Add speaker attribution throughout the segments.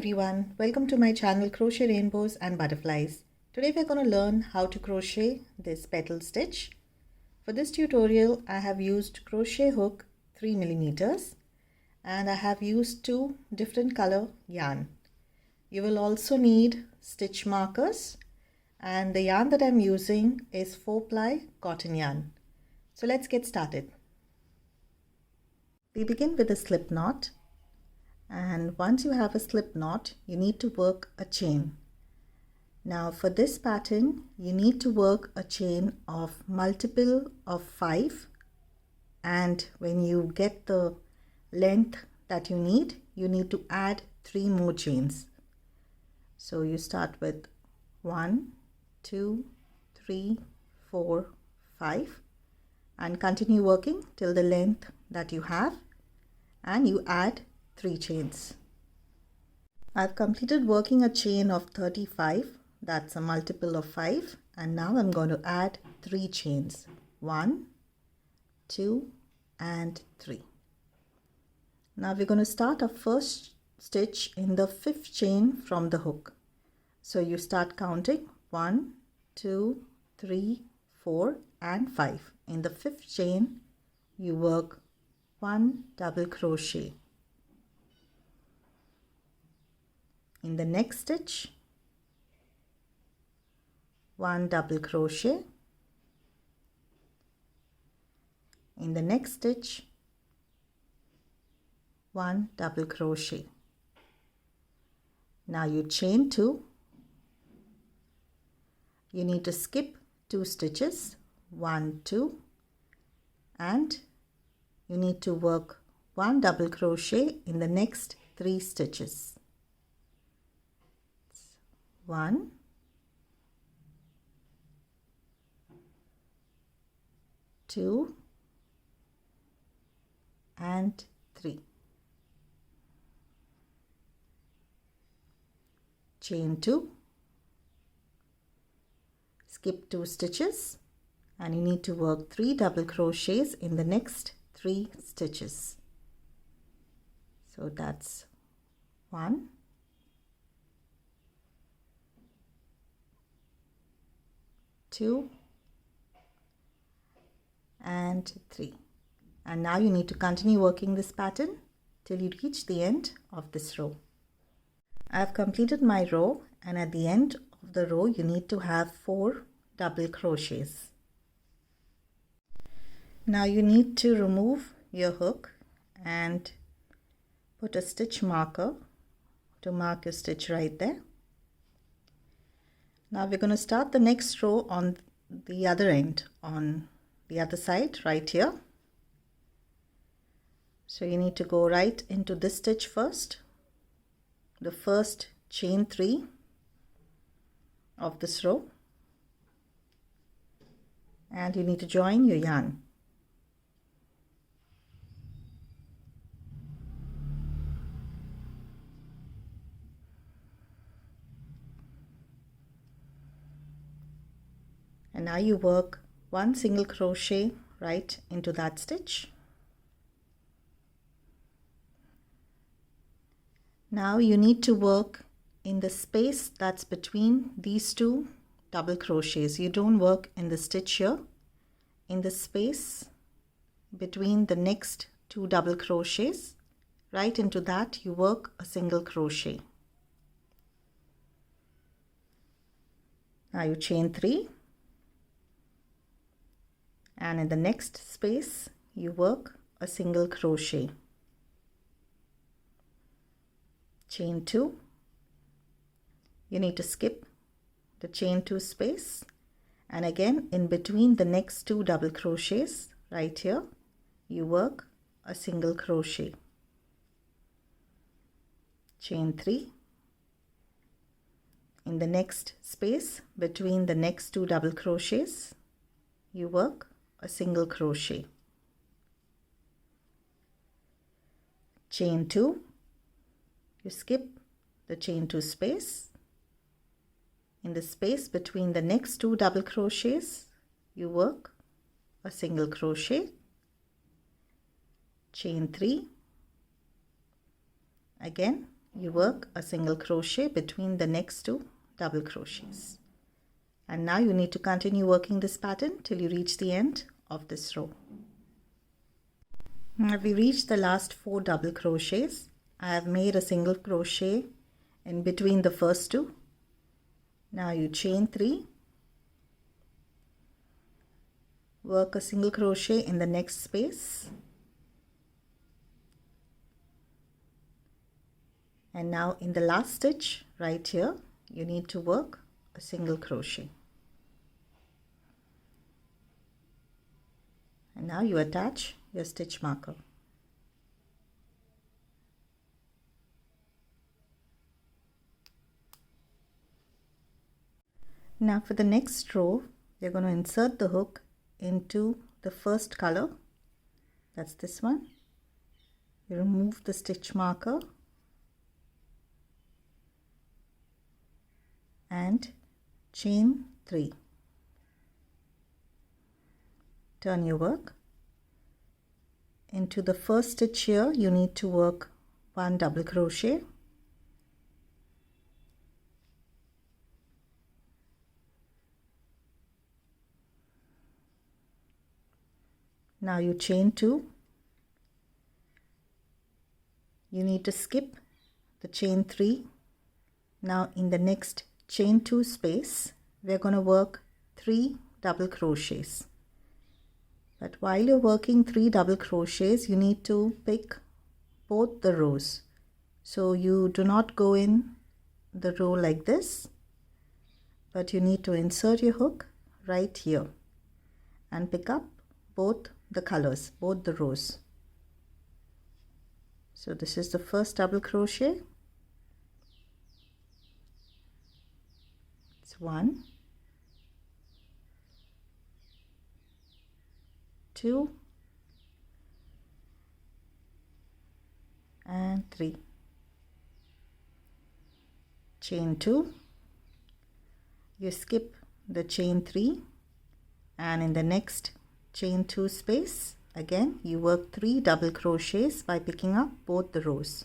Speaker 1: everyone, welcome to my channel Crochet Rainbows and Butterflies. Today we're going to learn how to crochet this petal stitch. For this tutorial I have used crochet hook 3mm and I have used two different color yarn. You will also need stitch markers and the yarn that I'm using is 4-ply cotton yarn. So let's get started. We begin with a slip knot. And once you have a slip knot, you need to work a chain. Now for this pattern, you need to work a chain of multiple of 5, and when you get the length that you need to add 3 more chains. So you start with 1, 2, 3, 4, 5 and continue working till the length that you have, and you add 3 chains. I've completed working a chain of 35, that's a multiple of 5, and now I'm going to add 3 chains, 1, 2 and 3. Now we're going to start our first stitch in the 5th chain from the hook. So you start counting 1, 2, 3, 4 and 5. In the 5th chain you work 1 double crochet. In the next stitch, 1 double crochet. In the next stitch, 1 double crochet. Now you chain 2. You need to skip 2 stitches, 1, 2, and you need to work 1 double crochet in the next 3 stitches. 1, 2 and 3. Chain 2, skip 2 stitches, and you need to work 3 double crochets in the next 3 stitches. So that's 1, 2 and 3, and now you need to continue working this pattern till you reach the end of this row. I have completed my row, and at the end of the row you need to have 4 double crochets. Now you need to remove your hook and put a stitch marker to mark your stitch right there. Now we're going to start the next row on the other end, on the other side right here. So you need to go right into this stitch first, the first chain 3 of this row, and you need to join your yarn. And now you work 1 single crochet right into that stitch. Now you need to work in the space that's between these 2 double crochets. You don't work in the stitch here. In the space between the next 2 double crochets, right into that you work a single crochet. Now you chain 3. And in the next space you work a single crochet. Chain 2. You need to skip the chain 2 space, and again in between the next 2 double crochets right here you work a single crochet. Chain 3. In the next space between the next 2 double crochets you work a single crochet. Chain 2. You skip the chain 2 space. In the space between the next 2 double crochets you work a single crochet. Chain 3. Again you work a single crochet between the next two double crochets. And now you need to continue working this pattern till you reach the end of this row. Now we reached the last 4 double crochets. I have made a single crochet in between the first two. Now you chain 3, work a single crochet in the next space, and now in the last stitch right here you need to work a single crochet, and now you attach your stitch marker. Now for the next row, you're going to insert the hook into the first color, that's this one. You remove the stitch marker and chain 3. Turn your work. Into the first stitch here, you need to work 1 double crochet. Now you chain 2. You need to skip the chain 3. Now in the next chain 2 space, we're going to work 3 double crochets. But while you're working 3 double crochets, you need to pick both the rows. So you do not go in the row like this, but you need to insert your hook right here and pick up both the colors, both the rows. So this is the first double crochet. It's 1, 2, and 3. Chain 2. You skip the chain 3, and in the next chain 2 space, again you work 3 double crochets by picking up both the rows.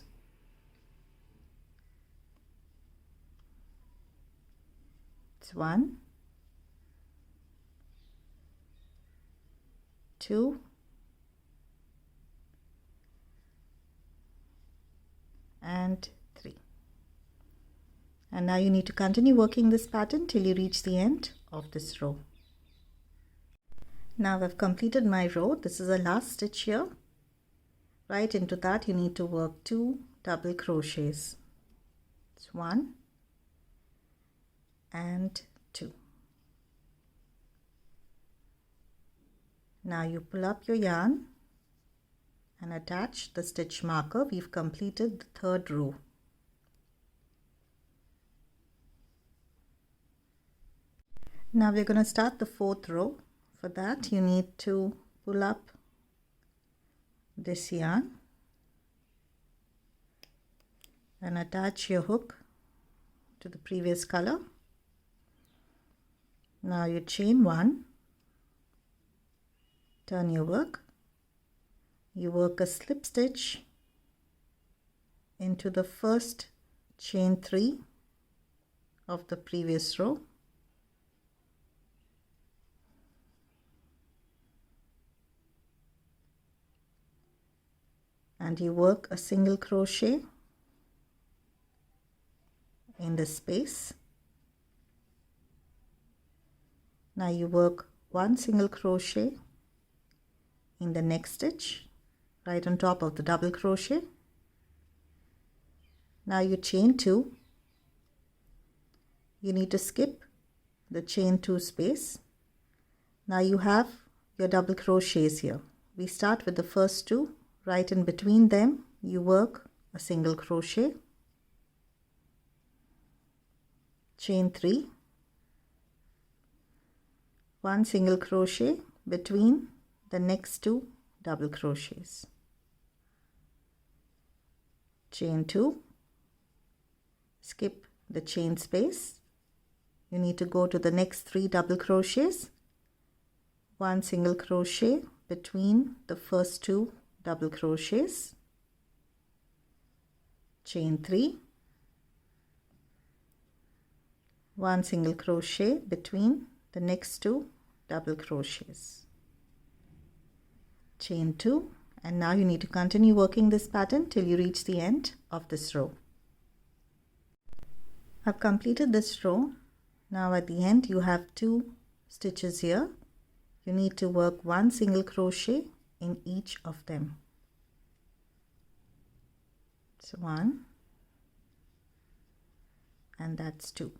Speaker 1: It's 1, 2, and 3. And now you need to continue working this pattern till you reach the end of this row. Now I've completed my row. This is the last stitch here. Right into that you need to work 2 double crochets. It's 1 and 2. Now you pull up your yarn and attach the stitch marker. We've completed the 3rd row. Now we're going to start the 4th row. For that you need to pull up this yarn and attach your hook to the previous color. Now you chain 1, turn your work, you work a slip stitch into the first chain 3 of the previous row, and you work a single crochet in the space. Now you work 1 single crochet in the next stitch right on top of the double crochet. Now you chain 2. You need to skip the chain 2 space. Now you have your double crochets here. We start with the first 2. Right in between them you work a single crochet, chain 3, 1 single crochet between the next 2 double crochets, chain 2, skip the chain space. You need to go to the next 3 double crochets, 1 single crochet between the first 2 double crochets, chain 3, 1 single crochet between the next 2 double crochets, chain 2, and now you need to continue working this pattern till you reach the end of this row. I've completed this row. Now at the end you have 2 stitches here. You need to work 1 single crochet in each of them. So 1, and that's 2.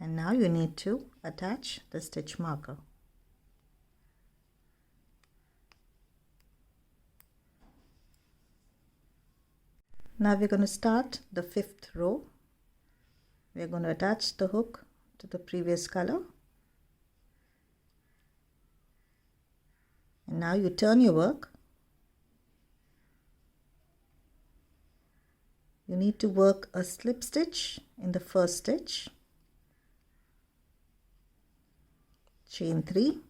Speaker 1: And now you need to attach the stitch marker. Now we're going to start the 5th row. We're going to attach the hook to the previous color. And now you turn your work. You need to work a slip stitch in the first stitch, chain 3.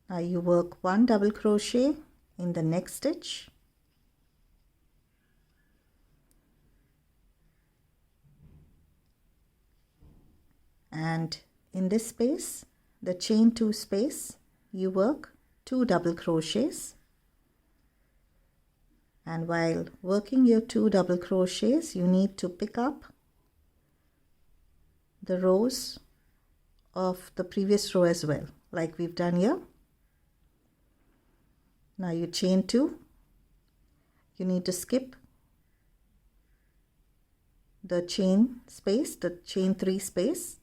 Speaker 1: Now you work 1 double crochet in the next stitch, and in this space, the chain 2 space, you work 2 double crochets. And while working your 2 double crochets, you need to pick up the rows of the previous row as well, like we've done here. Now you chain 2. You need to skip the chain space, the chain 3 space,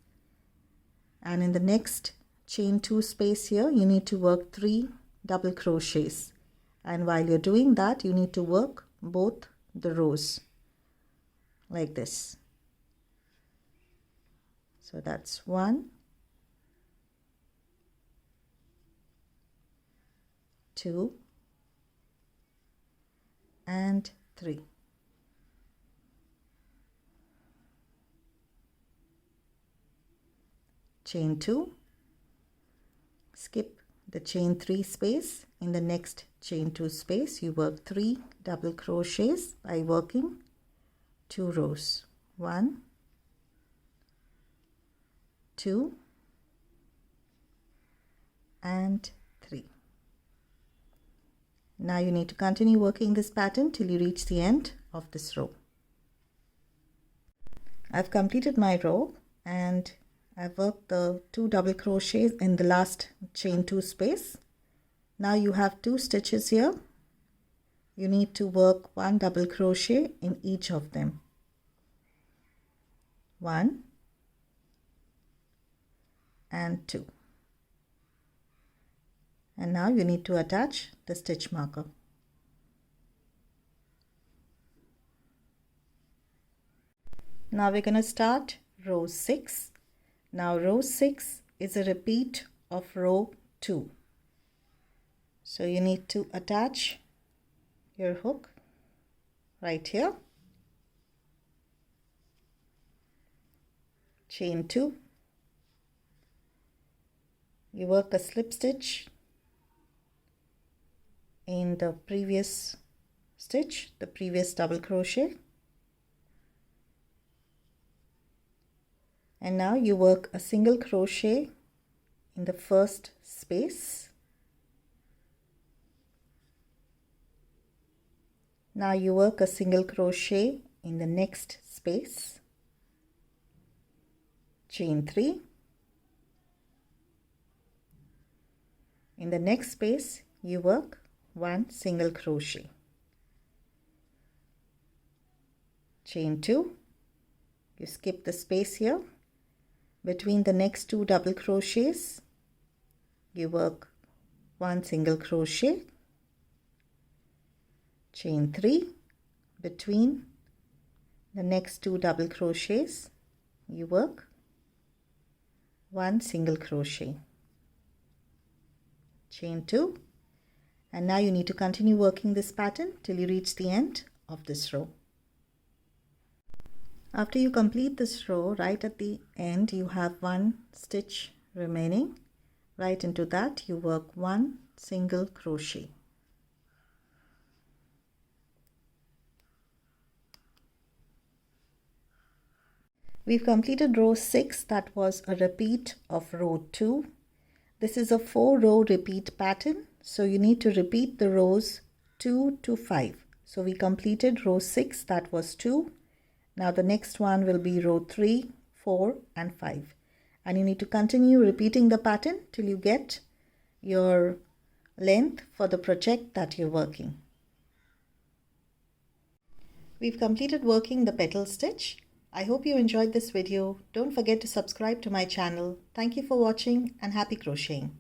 Speaker 1: and in the next chain 2 space here, you need to work 3 double crochets. And while you're doing that, you need to work both the rows like this. So that's 1, 2, and 3. Chain 2, skip the chain 3 space. In the next chain 2 space, you work 3 double crochets by working 2 rows. 1, 2, and 3. Now you need to continue working this pattern till you reach the end of this row. I've completed my row and I've worked the 2 double crochets in the last chain 2 space. Now you have 2 stitches here. You need to work 1 double crochet in each of them. 1 and 2. And now you need to attach the stitch marker. Now we're going to start row 6. Now row 6 is a repeat of row 2. So you need to attach your hook right here, chain 2, you work a slip stitch in the previous stitch, the previous double crochet, and now you work a single crochet in the first space. Now you work a single crochet in the next space, chain 3. In the next space, you work 1 single crochet, chain 2. You skip the space here. Between the next 2 double crochets, you work 1 single crochet, chain 3. Between the next 2 double crochets, you work 1 single crochet, chain 2, and now you need to continue working this pattern till you reach the end of this row. After you complete this row, right at the end you have 1 stitch remaining. Right into that you work 1 single crochet, We've completed row 6, that was a repeat of row 2. This is a 4-row repeat pattern, so you need to repeat the rows 2 to 5. So we completed row 6, that was 2. Now the next one will be row 3, 4 and 5. And you need to continue repeating the pattern till you get your length for the project that you're working. We've completed working the petal stitch. I hope you enjoyed this video. Don't forget to subscribe to my channel. Thank you for watching and happy crocheting.